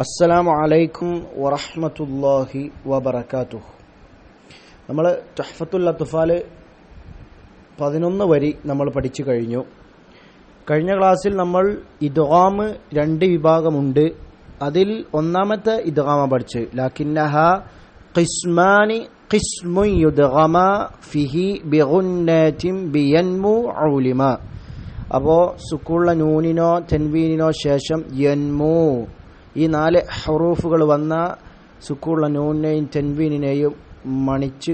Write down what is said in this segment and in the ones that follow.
അസ്സലാമു അലൈക്കും വറഹ്മത്തുള്ളാഹി വബറകാതുഹു. നമ്മൾ തുഹ്ഫത്തുൽ അത്ഫാൽ 11 വരി നമ്മൾ പഠിച്ചു കഴിഞ്ഞു. കഴിഞ്ഞ ക്ലാസ്സിൽ നമ്മൾ ഇദ്ഗാം രണ്ട് വിഭാഗമുണ്ട്. അതിൽ ഒന്നാമത്തെ ഇദ്ഗാമ പഠിച്ചു. ലാകിന്നഹ ഖിസ്മാനി ഖിസ്മു യുദ്ഗമ ഫിഹി ബിഗുന്നതിൻ ബിയൻമു ഉലിമ. അപ്പോൾ സുക്കൂള്ള നൂനിനോ തൻവീനിനോ ശേഷം യൻമു ഈ 4 ഹറൂഫുകൾ വന്ന സുക്കൂള്ള നൂനിനെയും തൻവീനിനെയും മണിച്ച്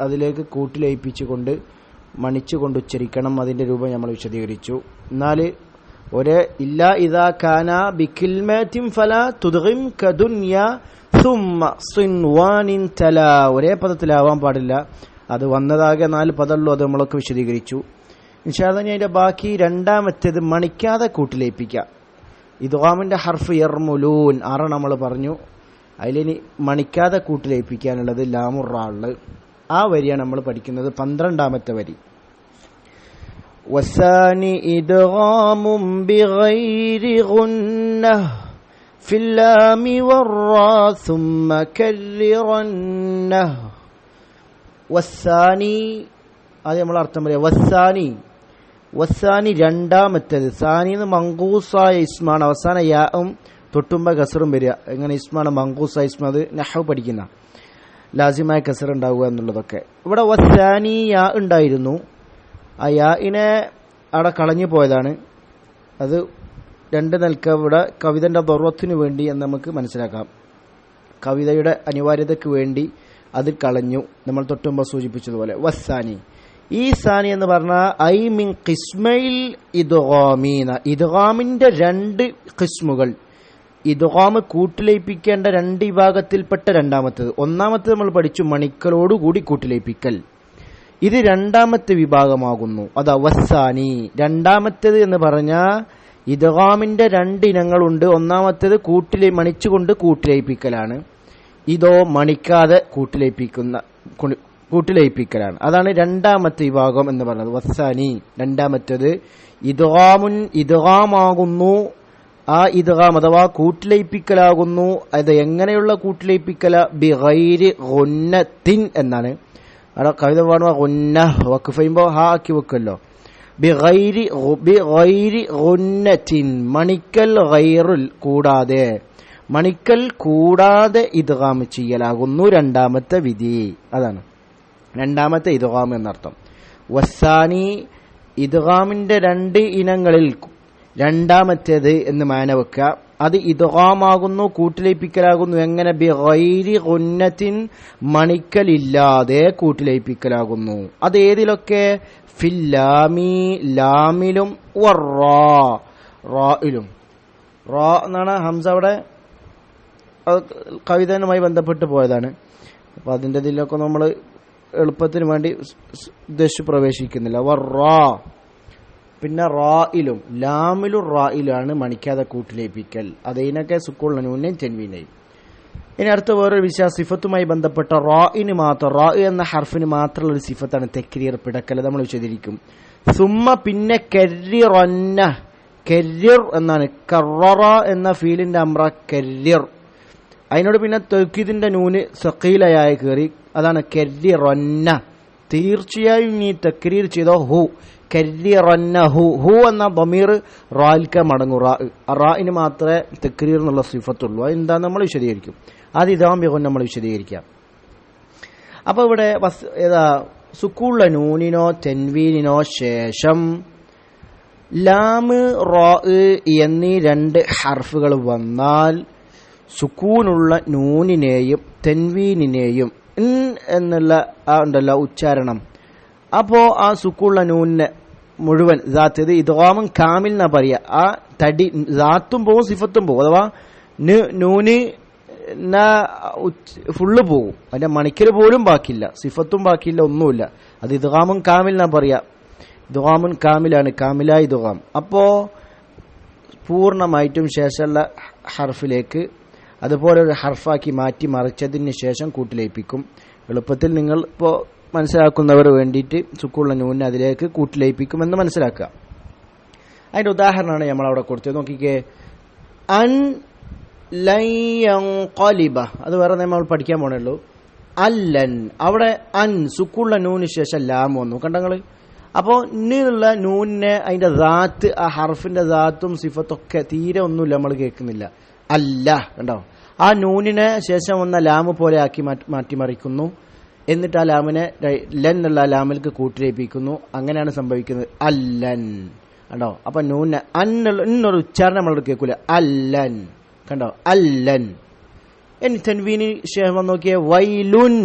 അതിലേക്ക് കൂട്ടിലയിപ്പിച്ചുകൊണ്ട് മണിച്ചുകൊണ്ട് ഉച്ചരിക്കണം. അതിന്റെ രൂപം നമ്മൾ വിശദീകരിച്ചു. എന്നാൽ ഒരേ ഇല്ല ഇദാ കാന ബികിൽമാതിൻ ഫലാ തുദ്ഗിം കദുനിയ സുമ്മ സിൻവാനിൻ തലാ. ഒരേ പദത്തിലാവാൻ പാടില്ല. അത് വന്നതാകെ 4 പദമുള്ളൂ. അത് നമ്മളൊക്കെ വിശദീകരിച്ചു. ഇൻഷാ അല്ലാഹ് അതിന്റെ ബാക്കി രണ്ടാമത്തേത് മണിക്കാതെ കൂട്ടിലയിപ്പിക്കുക. ഇദ്ഗാമിന്റെ ഹർഫ് യർമുലൂൻ 6 നമ്മൾ പറഞ്ഞു. അതിലിനി മണിക്കാതെ കൂട്ടിലയിപ്പിക്കാനുള്ളത് ലാമുറാള്. ആ വരിയാണ് നമ്മൾ പഠിക്കുന്നത്. 12ാമത്തെ വരി. വസാനി ഇദ്ഗാമും ബിഗൈരി ഗുന്നഹ് ഫിൽ ലാമി വറാ സുമ്മ കർറന്നഹ്. വസാനി അത് നമ്മൾ അർത്ഥം പറയാം. വസാനി രണ്ടാമത്തേത്. സാനി എന്ന് മങ്കൂസായ ഇസ്മാണ്. അവസാന യാവും തൊട്ടുമ്പ കസറും വരിക. എങ്ങനെ ഇസ്മാണ് മങ്കൂസായ ഇസ്മ? അത് നഹ്വ് പഠിക്കുന്ന ലാസിമായ കസർ ഉണ്ടാവുക എന്നുള്ളതൊക്കെ. ഇവിടെ വസാനി യാ ഉണ്ടായിരുന്നു. ആ യാഇനെ അവിടെ കളഞ്ഞു പോയതാണ്. അത് രണ്ട് നിൽക്ക ഇവിടെ കവിതന്റെ ദർവത്തിന് വേണ്ടി എന്ന് നമുക്ക് മനസ്സിലാക്കാം. കവിതയുടെ അനിവാര്യതയ്ക്ക് വേണ്ടി അത് കളഞ്ഞു. നമ്മൾ തൊട്ടുമ്പ സൂചിപ്പിച്ചതുപോലെ വസാനി. ഈ സാനി എന്ന് പറഞ്ഞാൽ ഐ മിൻ ഖിസ്മയിൽ ഇദ്ഗാമീന. ഇദ്ഗാമിന്റെ 2 ഖിസ്മുകൾ. ഇദ്ഗാം കൂട്ടിലയിപ്പിക്കേണ്ട 2 വിഭാഗത്തിൽപ്പെട്ട രണ്ടാമത്തേത്. ഒന്നാമത്തേത് നമ്മൾ പഠിച്ചു മണിക്കലോടുകൂടി കൂട്ടിലയിപ്പിക്കൽ. ഇത് രണ്ടാമത്തെ വിഭാഗമാകുന്നു. അത് വസാനി. രണ്ടാമത്തേത് എന്ന് പറഞ്ഞാൽ ഇദ്ഗാമിന്റെ 2 ഇനങ്ങളുണ്ട്. ഒന്നാമത്തേത് മണിച്ചുകൊണ്ട് കൂട്ടിലയിപ്പിക്കലാണ്. ഇതോ മണിക്കാതെ കൂട്ടിലയിപ്പിക്കലാണ്. അതാണ് രണ്ടാമത്തെ വിഭാഗം എന്ന് പറയുന്നത്. വസാനി രണ്ടാമത്തേത്. ഇദ്ഗാമാകുന്നു. ആ ഇദ്ഗാം അഥവാ കൂട്ടിലയിപ്പിക്കലാകുന്നു. അത് എങ്ങനെയുള്ള കൂട്ടിലയിപ്പിക്കല? ബിഗൈരി ഗുന്നത്തിൻ എന്നാണ്. അവിടെ കവിത പാടുമ്പോ ഗുന്നഹ് വഖഫ് ചെയ്യുമ്പോ ഹാ ആക്കി വെക്കുമല്ലോ. ബിഗൈരി ഗുന്നത്തിൻ മണിക്കൽ ഗൈറുൽ കൂടാതെ. മണിക്കൽ കൂടാതെ ഇദ്ഗാം ചെയ്യലാകുന്നു രണ്ടാമത്തെ വിധി. അതാണ് രണ്ടാമത്തെ ഇദ്ഗാം എന്നർത്ഥം. വസാനി ഇദ്ഗാമിന്റെ 2 ഇനങ്ങളിൽ രണ്ടാമത്തേത് എന്ന് മാന വെക്കുക. അത് ഇദ്ഗാമാകുന്നു, കൂട്ടിലയിപ്പിക്കലാകുന്നു. എങ്ങനെ? ബിഗൈരി ഗുന്നത്തിൻ മണിക്കലില്ലാതെ കൂട്ടിലയിപ്പിക്കലാകുന്നു. അത് ഏതിലൊക്കെ? ഫിൽ ലാമി ലാമിലും റായിലും. റാ എന്നാണ് ഹംസ. അവിടെ കവിതയുമായി ബന്ധപ്പെട്ട് പോയതാണ്. അപ്പൊ അതിന്റെ ഇതിലൊക്കെ നമ്മൾ എളുപ്പത്തിന് വേണ്ടി ഉദ്ദേശിച്ച് പ്രവേശിക്കുന്നില്ല. വറാ. പിന്നെ റായിലും ലാമിലും റായിലാണ് മണിക്കാതെ കൂട്ടിലയിപ്പിക്കൽ. അതിനൊക്കെ സുക്കൂള്ള നൂനെയും തെൻവീനെയും. ഇനി അടുത്ത വേറൊരു വിഷയം സിഫത്തുമായി ബന്ധപ്പെട്ട റായിന് മാത്രം. റാ എന്ന ഹർഫിന് മാത്രമുള്ള ഒരു സിഫത്താണ് തെക്രീർ, പിടക്കൽ. നമ്മൾ വിശദീകരിക്കും. സുമ്മ പിന്നെ കർറിറന്ന. കർറിർ എന്നാണ്. കററ എന്ന ഫീലിന്റെ അമ്ര കർറിർ. അതിനോട് പിന്നെ തൗക്കീദിന്റെ നൂന് സഖീലയായി കയറി. അതാണ് കർറിറന്ന. തീർച്ചയായും നീ തക്രീർ ചെയ്തോ ഹു. കർറിറന്ന ഹു. ഹു എന്ന ദമീർ റായിൽക്ക മടങ്ങും. റായിന് മാത്രമേ തക്രീർ എന്നുള്ള സിഫത്തുള്ളൂ. അതെന്താ നമ്മൾ വിശദീകരിക്കും. അത് ഇതാകുമ്പോൾ നമ്മൾ വിശദീകരിക്കാം. അപ്പൊ ഇവിടെ സുക്കൂള്ള നൂനിനോ തെൻവീനിനോ ശേഷം ലാമ് റാ എന്നീ 2 ഹർഫുകൾ വന്നാൽ സുക്കൂനുള്ള നൂനിനെയും തെൻവീനിനെയും എന്നുള്ള ഉണ്ടല്ലോ ഉച്ചാരണം. അപ്പോ ആ സുക്കൂള്ള നൂനിനെ മുഴുവൻ ഇത് ഇദ്ഗാമും കാമിൽ എന്നാ പറയാ. ആ തടി ദാത്തും പോവും സിഫത്തും പോവും. അഥവാ നൂന് ഫുള്ള് പോവും. അതിന്റെ മണിക്കൽ പോലും ബാക്കിയില്ല, സിഫത്തും ബാക്കിയില്ല, ഒന്നുമില്ല. അത് ഇദ്ഗാമും കാമിൽ എന്നാ പറയാ. ഇദ്ഗാമുൻ കാമിലാണ്, കാമിലായ ഇദ്ഗാം. അപ്പോ പൂർണ്ണമായിട്ടും ശേഷമുള്ള ഹർഫിലേക്ക് അതുപോലെ ഒരു ഹർഫാക്കി മാറ്റി മറിച്ചതിന് ശേഷം കൂട്ടിലയിപ്പിക്കും. എളുപ്പത്തിൽ നിങ്ങൾ ഇപ്പോൾ മനസ്സിലാക്കുന്നവർ വേണ്ടിയിട്ട് സുക്കൂള്ള നൂനെ അതിലേക്ക് കൂട്ടിലയിപ്പിക്കുമെന്ന് മനസ്സിലാക്കുക. അതിന്റെ ഉദാഹരണമാണ് നമ്മൾ അവിടെ കൊടുത്തത്. നോക്കിക്കേ. അൻ ലയ്യൻഖലിബ അത് വേറെ നമ്മൾ പഠിക്കാൻ പോണുള്ളൂ. അല്ലൻ അവിടെ അൻ സുക്കുള്ള നൂന് ശേഷം ലാം വന്നു കണ്ടങ്ങള്. അപ്പോൾ ഇന്നുള്ള നൂനിനെ അതിന്റെ ദാത്ത് ആ ഹർഫിന്റെ ദാത്തും സിഫത്തൊക്കെ തീരെ ഒന്നുമില്ല, നമ്മൾ കേൾക്കുന്നില്ല. അല്ല കണ്ടോ, ആ നൂനിനെ ശേഷം വന്ന ലാമ് പോലെ ആക്കി മാറ്റിമറിക്കുന്നു. എന്നിട്ട് ആ ലാമിനെ ലൻ എന്നുള്ള ലാമിലേക്ക് കൂട്ടിലേപ്പിക്കുന്നു. അങ്ങനെയാണ് സംഭവിക്കുന്നത്. അല്ലൻ കണ്ടോ. അപ്പൊ നൂനെ എന്നൊരു ഉച്ചാരണം നമ്മളോട് കേൾക്കൂല. അല്ലൻ കണ്ടോ, അല്ലൻ. ഇനി തൻവീന് ശേഷം നോക്കിയ വൈലുൻ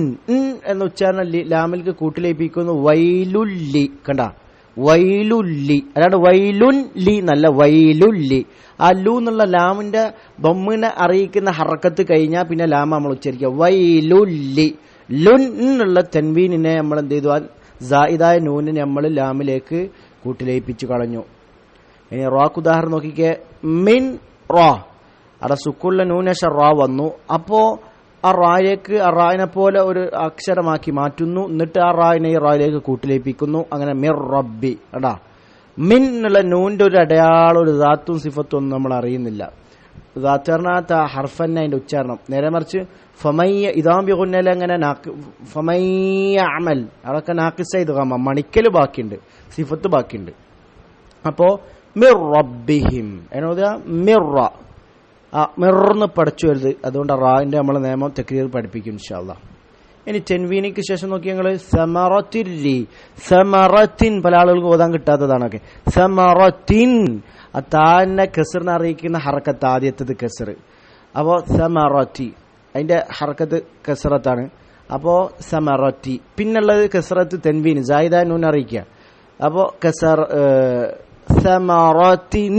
എന്ന ഉച്ചാരണം ലാമിലേക്ക് കൂട്ടിലേപ്പിക്കുന്നു. വൈലുല്ലി കണ്ട, വൈലുല്ലി അല്ലാണ്ട് വൈലുൻ ലി നല്ല, വൈലുല്ലി. ആ ലു എന്നുള്ള ലാമിന്റെ ദമ്മിനെ അറിയിക്കുന്ന ഹറക്കത്ത് കഴിഞ്ഞാൽ പിന്നെ ലാമ നമ്മൾ ഉച്ചരിക്കുക. വൈലുല്ലി. ലുൻ എന്നുള്ള തൻവീനിനെ നമ്മൾ എന്ത് ചെയ്തു, സായിദായ നൂനിനെ നമ്മൾ ലാമിലേക്ക് കൂട്ടിലേപ്പിച്ചു കളഞ്ഞു. ഇനി റാക്ക് ഉദാഹരണം നോക്കിക്കേ. മിൻ റാ അവിടെ സുക്കുള്ള നൂനശ റാ വന്നു. അപ്പോ ആ റായിലേക്ക് ആ റായിനെ പോലെ ഒരു അക്ഷരമാക്കി മാറ്റുന്നു. എന്നിട്ട് ആ റായിനെ ഈ റായിലേക്ക് കൂട്ടിലേപ്പിക്കുന്നു. അങ്ങനെ മിർ റബ്ബി എടാ. മിൻ എന്നുള്ള നൂന്റെ ഒരു അടയാളം, ഒരു ദാത്തും സിഫത്തും ഒന്നും നമ്മൾ അറിയുന്നില്ല. ദാത്തറിനകത്ത് ആ ഹർഫന്നെ അതിന്റെ ഉച്ചാരണം. നേരെ മറിച്ച് ഫമയ്യ ഇതാംബിഗുന്നല അങ്ങനെ ഫമയ്യ അമൽ അതൊക്കെ നാക്കിസ ഇദ്ഗാമ, മണിക്കല് ബാക്കിയുണ്ട്, സിഫത്ത് ബാക്കിയുണ്ട്. അപ്പോ മിർ റബ്ബിഹിം എന്നോട് മിറ മിർന്ന് പഠിച്ചു വരുത്. അതുകൊണ്ട് റാന്റെ നമ്മളെ നിയമം തക്രീർ പഠിപ്പിക്കും ഇൻഷാ അല്ലാഹ്. ഇനി തെൻവീനിക്ക് ശേഷം നോക്കി ഞങ്ങൾ സമറത്തില്ലി, സമറത്തിൻ പല ആളുകൾക്ക് ഓതാൻ കിട്ടാത്തതാണൊക്കെ. സമറത്തിൻ ആ താനെ കസറിനെ അറിയിക്കുന്ന ഹറക്കത്ത് ആദ്യത്തത് കസർ. അപ്പോ സമറത്തി അതിന്റെ ഹറക്കത്ത് കസറത്താണ്. അപ്പോ സമറത്തി. പിന്നുള്ളത് കസറത്ത് തെൻവീൻ സായിദ നൂൻ അറിയിക്കുക. അപ്പോ കസർ സമറത്തിൻ.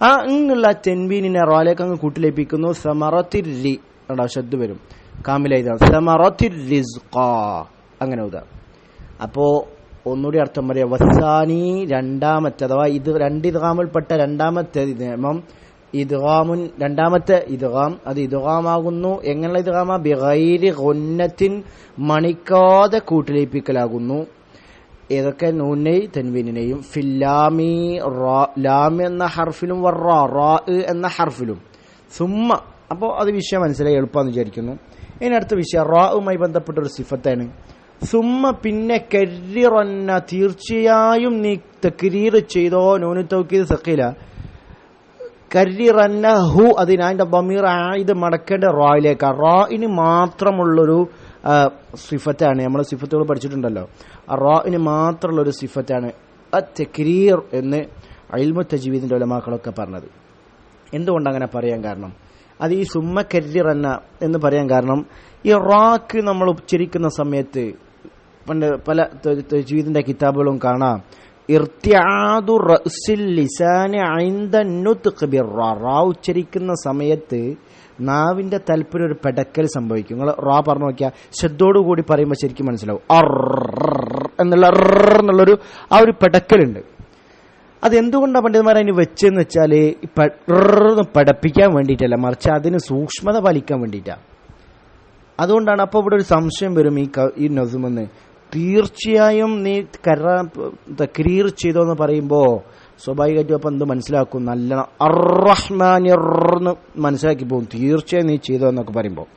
ആ ഇങ്ങുള്ള തെൻവീനിനെ റാലേക്ക് അങ്ങ് കൂട്ടിലേപ്പിക്കുന്നു. സമറത്തില്ലി കണ്ടോ, ശബ്ദ വരും കാമിലായതാണ്. സമറത്തിർ റിസ്ഖ അങ്ങനെ ഉദാ. അപ്പോ ഒന്നുകൂടി അർത്ഥം പറയാം. വസാനി രണ്ടാമത്തെ അഥവാ ഇത് രണ്ട് ഇദ്ഗാമിൽപ്പെട്ട രണ്ടാമത്തെ നിയമം ഇദ്ഗാമുൻ, രണ്ടാമത്തെ ഇദ്ഗാം അത് ഇദ്ഗാമാകുന്നു. എങ്ങനെയുള്ള ഇദ്ഗാമ? ബിഗൈരി ഗുന്നത്തിൻ മണിക്കാതെ കൂട്ടിലേപ്പിക്കലാകുന്നു. ഏതൊക്കെ? നൂനെയും തെൻവീനെയും. ഫില്ലാമി ലാം എന്ന ഹർഫിലും റാ എന്ന ഹർഫിലും. സുമ്മ അപ്പോൾ അത് വിഷയം മനസ്സിലായി, എളുപ്പമെന്ന് വിചാരിക്കുന്നു. ഇനി അടുത്ത വിഷയം റാവുമായി ബന്ധപ്പെട്ട ഒരു സിഫത്താണ്. സുമ്മ പിന്നെ കരീറന്ന തീർച്ചയായും നീ തക്രീർ ചെയ്തോ. നൂനു തൗക്കീദ് സഖീല കരീറന്ന ഹു അതിന്റെ ബമീർ ആയത് മടക്കേണ്ട റായിലേക്കാണ്. റായിന് മാത്രമുള്ളൊരു സിഫത്താണ്. നമ്മൾ സിഫത്തുകൾ പഠിച്ചിട്ടുണ്ടല്ലോ. ആ റായിന് മാത്രമുള്ളൊരു സിഫത്താണ് തക്രീർ എന്ന് ഇൽമു തജ്വീദിന്റെ ഉലമാക്കളൊക്കെ പറഞ്ഞത്. എന്തുകൊണ്ട് അങ്ങനെ പറയാൻ കാരണം? അത് ഈ സുമ്മ കരീറന്ന എന്ന് പറയാൻ കാരണം ഈ റാക്ക് നമ്മൾ ഉച്ചരിക്കുന്ന സമയത്ത് പണ്ട് പല തജ്വീദിന്റെ കിതാബുകളും കാണാം. ഇർത്തിആദു റഅ്സിൽ ലിസാനി ഇൻദ നുത്ഖ് ബിറാ. റാ ഉച്ചരിക്കുന്ന സമയത്ത് നാവിന്റെ തലപ്പിന് ഒരു പെടക്കൽ സംഭവിക്കും. നിങ്ങൾ റാ പറഞ്ഞു നോക്കിയാൽ ശ്രദ്ധയോടുകൂടി പറയുമ്പോൾ ശരിക്കും മനസ്സിലാവും. എന്നുള്ളൊരു ആ ഒരു പെടക്കലുണ്ട്. അതെന്തുകൊണ്ടാണ് പണ്ഡിതന്മാർ അതിന് വെച്ചെന്ന് വെച്ചാൽ പഠിപ്പിക്കാൻ വേണ്ടിയിട്ടല്ല, മറിച്ച് അതിന് സൂക്ഷ്മത പാലിക്കാൻ വേണ്ടിയിട്ടാണ്. അതുകൊണ്ടാണ്. അപ്പോൾ ഇവിടെ ഒരു സംശയം വരും ഈ നസുമെന്ന്. തീർച്ചയായും നീ തക്രീർ ചെയ്തോന്ന് പറയുമ്പോൾ സ്വാഭാവികമായിട്ടും അപ്പം എന്ത് മനസ്സിലാക്കും? നല്ല അർറഹ്മാനിർന്ന് മനസ്സിലാക്കി പോകും. തീർച്ചയായും നീ ചെയ്തോ എന്നൊക്കെ പറയുമ്പോൾ.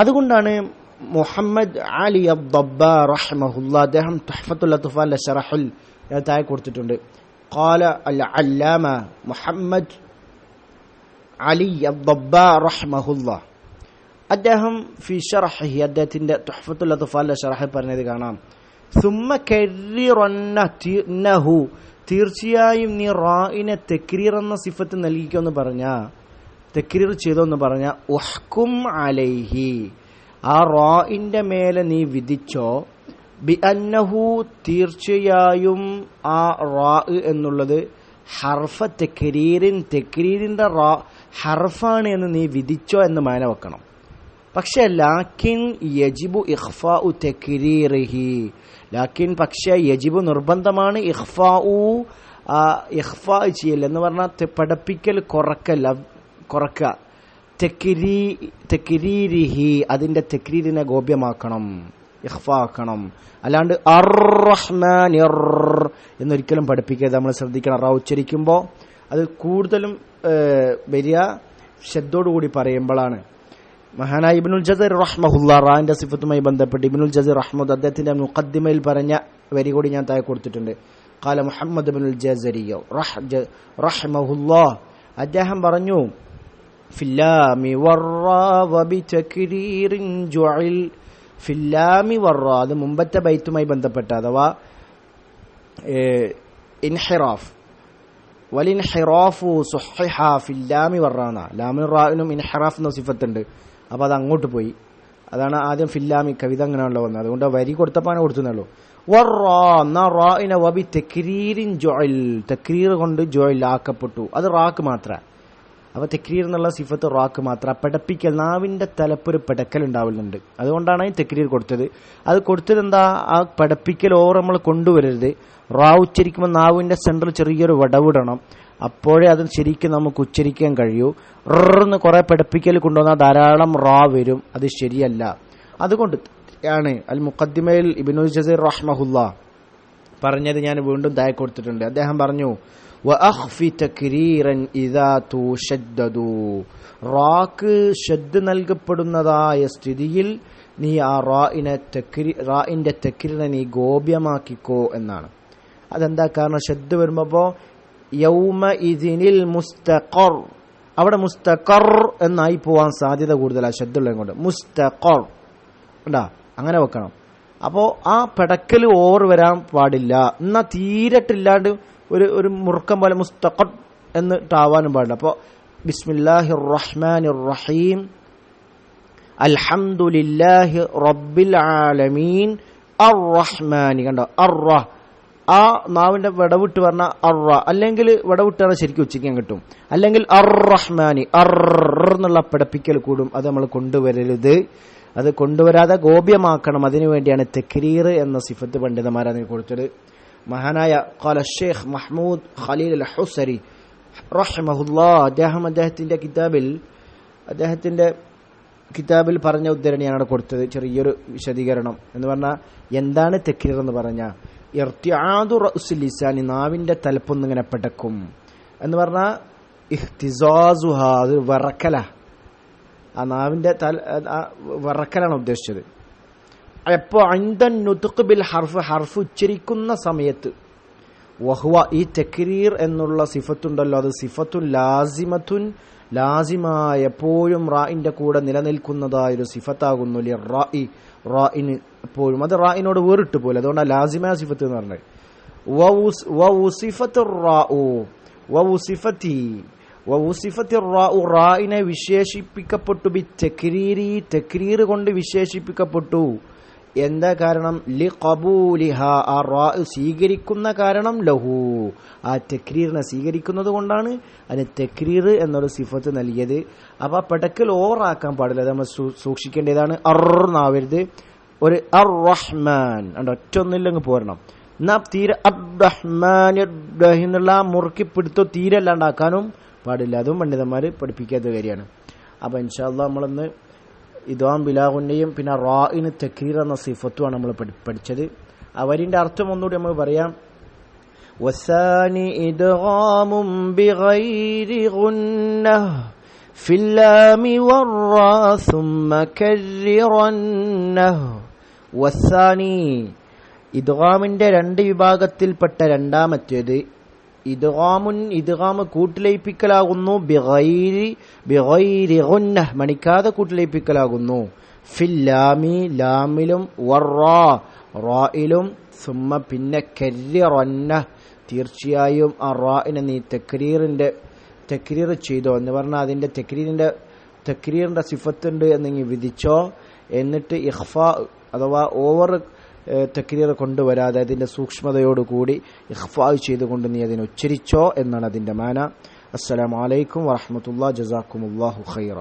അതുകൊണ്ടാണ് മുഹമ്മദ് അലി അബ്ദബ്ബാ റഹ്മഹുല്ലാ അദ്ദേഹം തുഹ്ഫത്തുൽ അത്ഫാലിന്റെ ശറഹുൽ താഴെ കൊടുത്തിട്ടുണ്ട്. ഖാല അൽ അല്ലാമ മുഹമ്മദ് അലി അബ്ദബ്ബാ റഹ്മഹുല്ലാ അദ്ദേഹം ഫി ശറഹി അദ്ദേഹത്തിന്റെ തുഹ്ഫത്തുൽ അത്ഫാലിന്റെ ശറഹ് പറഞ്ഞത് കാണാം. സുമ്മ കരീറന്നഹു തീർച്ചയായും നീ റായിനെ തക്രീർ എന്ന സിഫത്ത് നൽകിക്കോന്ന് പറഞ്ഞ, തക്രീർ ചെയ്തോന്ന് പറഞ്ഞ ഉഹ്കും അലൈഹി ആ റായിന്റെ മേലെ നീ വിധിച്ചോ. ബി അന്നഹു തീർച്ചയായും ആ റാ എന്നുള്ളത് ഹർഫ തക്രീരിൻ തക്രീരിന്റെ റാ ഹർഫാണ് എന്ന് നീ വിധിച്ചോ എന്ന് മാന വെക്കണം. പക്ഷെ ലാക്കിൻ യജിബു ഇഖ്ഫാഉ തക്രീരിഹി ലാക്കിൻ പക്ഷെ യജിബു നിർബന്ധമാണ് ഇഖ്ഫാ ചെയ്യൽ എന്ന് പറഞ്ഞാൽ പഠിപ്പിക്കൽ കുറക്കുക. തക്രീരിഹി അതിന്റെ തക്രീരിനെ ഗോപ്യമാക്കണം, ഇഖ്ഫാ ആക്കണം. അല്ലാണ്ട് അർറഹ്മാനിർ എന്നൊരിക്കലും പഠിപ്പിക്കരുത്. നമ്മൾ ശ്രദ്ധിക്കണം. റാ ഉച്ചരിക്കുമ്പോൾ അത് കൂടുതലും വരിക ഷദ്ദോടുകൂടി പറയുമ്പോഴാണ്. മഹാനായ ഇബ്നുൽ ജസർ റഹ്മഹുല്ലാ റാന്റെ സിഫത്തുമായി ബന്ധപ്പെട്ട് ഇബ്നുൽ ജസർ റഹ്മത്ത് അദ്ദേഹത്തിന്റെ മുഖദ്ദിമയിൽ പറഞ്ഞ വരി കൂടി ഞാൻ താഴെ കൊടുത്തിട്ടുണ്ട്. ഖാല മുഹമ്മദ് ഇബ്നുൽ ജസരി റഹ്മഹുല്ലാ, അദ്ദേഹം പറഞ്ഞു, ഫില്ലാമി വർറാ വബിതക്രീറിൻ ജുഇൽ. ഫില്ലാമി വർറാ, അത് മുമ്പത്തെ ബൈത്തുമായി ബന്ധപ്പെട്ട അഥവാ ഇൻഹിറാഫ്. വലിൻഹിറാഫു സുഹ്ഹിഹ ഫില്ലാമി വർറാന. ലാമിനും റാഇനും ഇൻഹിറാഫ് എന്ന സിഫത്തുണ്ട്. അപ്പോൾ അത് അങ്ങോട്ട് പോയി. അതാണ് ആദ്യം ഫില്ലാമി കവിത അങ്ങനെയാണല്ലോ വന്നത്. അതുകൊണ്ട് വരി കൊടുത്തപ്പോൾ കൊടുത്തുന്നുള്ളൂ. വർറാ എന്ന റാഇനെ വബി തക്രീറിൻ ജുഇൽ, തക്രീർ കൊണ്ട് ജുഇൽ ആക്കപ്പെട്ടു. അത് റാക്ക് മാത്രം. അപ്പോൾ തക്രീർ എന്നുള്ള സിഫത്ത് റാക്ക് മാത്രം. പഠിപ്പിക്കൽ, നാവിന്റെ തലപ്പൊരു പെടക്കൽ ഉണ്ടാവുന്നുണ്ട്. അതുകൊണ്ടാണ് ഈ തക്രീർ കൊടുത്തത്. അത് കൊടുത്തത് എന്താ, ആ പഠിപ്പിക്കൽ ഓവർ നമ്മൾ കൊണ്ടുവരരുത്. റാ ഉച്ചരിക്കുമ്പോൾ നാവിന്റെ സെന്ററിൽ ചെറിയൊരു വടവിടണം. അപ്പോഴേ അത് ശരിക്കും നമുക്ക് ഉച്ചരിക്കാൻ കഴിയൂ. റന്ന് കുറെ പഠിപ്പിക്കൽ കൊണ്ടുവന്നാൽ ധാരാളം റാ വരും. അത് ശരിയല്ല. അതുകൊണ്ട് ആണ് അൽ മുഖദ്ദിമയിൽ ഇബ്നുൽ ജസീർ റഹ്മഹുല്ലാ പറഞ്ഞത് ഞാൻ വീണ്ടും താഴെ കൊടുത്തിട്ടുണ്ട്. അദ്ദേഹം പറഞ്ഞു, വഅഖ്ഫി തക്രീറൻ ഇദാ തുശദ്ദദു. റാക്ക് ഷദ് നൽകപ്പെടുന്നതായ സ്ഥിതിയിൽ നീ ആ റാഇന്റെ തക്രീറിനെ നീ ഗോപ്യമാക്കിക്കോ എന്നാണ്. അതെന്താ കാരണം, ഷദ് വരുമ്പോ യൗമ ഇദിനിൽ മുസ്തഖർ, അവിടെ മുസ്തഖർ എന്നായി പോവാൻ സാധ്യത കൂടുതലാണ് ഷദ്ദുള്ളത് കൊണ്ട്. മുസ്തഖർ ഉണ്ടാ, അങ്ങനെ വെക്കണം. അപ്പോ ആ പെടക്കൽ ഓവർ വരാൻ പാടില്ല. എന്നാ തീരട്ടില്ലാണ്ട് ഒരു മുറുക്കം പോലെ മുസ്തഖർ എന്നിട്ടാവാനും പാടില്ല. അപ്പോൾ ബിസ്മില്ലാഹിർ റഹ്മാനിർ റഹീം അൽഹംദുലില്ലാഹി റബ്ബിൽ ആലമീൻ അർ റഹ്മാനി. കണ്ടോ, അർറ, ആ നാവിന്റെ വിടവിട്ട് പറഞ്ഞ അർറ, അല്ലെങ്കിൽ വിടവിട്ട് പറഞ്ഞാൽ ശരിക്കും ഉച്ചയ്ക്കാൻ കിട്ടും. അല്ലെങ്കിൽ അർ റഹ്മാനി, എന്നുള്ള പിടപ്പിക്കൽ കൂടും. അത് നമ്മൾ കൊണ്ടുവരരുത്. അത് കൊണ്ടുവരാതെ ഗോപ്യമാക്കണം. അതിനുവേണ്ടിയാണ് തക്രീർ എന്ന സിഫത്ത് പണ്ഡിതന്മാരതിന് കൊടുത്തത്. മഹാനായ ഖാല ഷെയ്ഖ് മഹ്മൂദ് ഖലീൽ അൽ ഹുസരി റഹ്മഹുല്ലാ, അദ്ദേഹത്തിന്റെ കിതാബിൽ പറഞ്ഞ ഉദ്ധരണിയാണ് കൊടുത്തത്. ചെറിയൊരു വിശദീകരണം എന്ന് പറഞ്ഞാൽ എന്താണ് തക്രീർ എന്ന് പറഞ്ഞാൽ, ഇർത്തിആദു റഅ്സുൽ ലിസാനി, നാവിന്റെ തലപ്പൊന്നിങ്ങനെ പെടക്കും എന്ന് പറഞ്ഞാൽ ഇഹ്തിസാസുഹ, അത് വറക്കല, ആ നാവിന്റെ വറക്കലാണ് ഉദ്ദേശിച്ചത്. എപ്പോ അൻദൻ നുത്ഖ് ബിൽ ഹർഫ്, ഹർഫ് ഉച്ചരിക്കുന്ന സമയത്ത്. വഹുവ, ഈ തക്രീർ എന്നുള്ള സിഫത്തുണ്ടല്ലോ, അത് സിഫത്തുൻ ലാസിമത്തുൻ, ലാസിമായ എപ്പോഴും റാഇന്റെ കൂടെ നിലനിൽക്കുന്നതായൊരു സിഫത്താകുന്നു. റാഇന് എപ്പോഴും, അത് റാഇനോട് വേറിട്ട് പോലെ, അതുകൊണ്ടാണ് ലാസിമായ സിഫത്ത് എന്ന് പറഞ്ഞത്. റാഇനെ വിശേഷിപ്പിക്കപ്പെട്ടു ബി തക്രീരി, തക്രീർ കൊണ്ട് വിശേഷിപ്പിക്കപ്പെട്ടു. എന്താ കാരണം, ലി ഖബൂലിഹ, ആ റാ സ്വീകരിക്കുന്ന കാരണം, ലഹു, ആ തക്രീറിനെ സ്വീകരിക്കുന്നത് കൊണ്ടാണ് അതിന് തക്രീർ എന്നൊരു സിഫത്ത് നൽകിയത്. അപ്പൊ പെടക്കൽ ഓവറാക്കാൻ പാടില്ല, അത് നമ്മൾ സൂക്ഷിക്കേണ്ടതാണ്. അർന്നാവരുത്. ഒരു അർ റഹ്മാൻ ഒറ്റൊന്നില്ലെങ്കിൽ പോരണം. എന്നാ തീരെ അബ്റഹ്മാൻ എന്നുള്ള മുറുക്കിപ്പിടുത്തോ തീരെ അല്ലാണ്ടാക്കാനും പാടില്ല. അതും പണ്ഡിതന്മാര് പഠിപ്പിക്കാത്ത കാര്യമാണ്. അപ്പൊ ഇൻഷാ അല്ലാഹ് നമ്മളൊന്ന് ഇദ്ഗാം ബിലാഗുന്നയും പിന്നെ റാഇന് തക്രീർ എന്ന സിഫത്തുമാണ് നമ്മൾ പഠിച്ചത്. അവരിന്റെ അർത്ഥം ഒന്നുകൂടി നമുക്ക് പറയാം. വസാനി ഇദ്ഗാമും ബിഗൈരി ഗുന്നഹ് ഫില്ലാമി വറാ സുമ്മ കർരിറന്നഹ്. വസാനി, ഇദ്ഗാമിന്റെ രണ്ട് വിഭാഗത്തിൽപ്പെട്ട രണ്ടാമത്തേത്. ഇദ്ഗാമുൻ, ഇദ്ഗാം കൂട്ടിലയിപ്പിക്കലാകുന്നു. ബിഗൈരി ഗുന്നഹ്, മണിക്കാതെ കൂട്ടിലയിപ്പിക്കലാകുന്നു. ഫില്ലാമി, ലാമിലും, വറാ, റായിലും, സുമ്മ പിന്നെ കർരിറന്നഹ്, തീർച്ചയായും ആ റാഇനെ നീ തക്രീർ ചെയ്തോ എന്ന് പറഞ്ഞാൽ അതിന്റെ തക്രീറിന്റെ സിഫത്തുണ്ട് എന്നിങ്ങനെ വിധിച്ചോ. എന്നിട്ട് ഇഖ്ഫാ അഥവാ ഓവർ തക്രീർ കൊണ്ടുവരാതെ അതിന്റെ സൂക്ഷ്മതയോടുകൂടി ഇഖ്ഫാ ചെയ്തുകൊണ്ട് നീ അതിനെ ഉച്ചരിച്ചോ എന്നാണ് അതിന്റെ മാന. അസ്സലാമു അലൈക്കും വറഹ്മത്തുള്ളാഹി, ജസാക്കുമുല്ലാഹു ഖൈറ.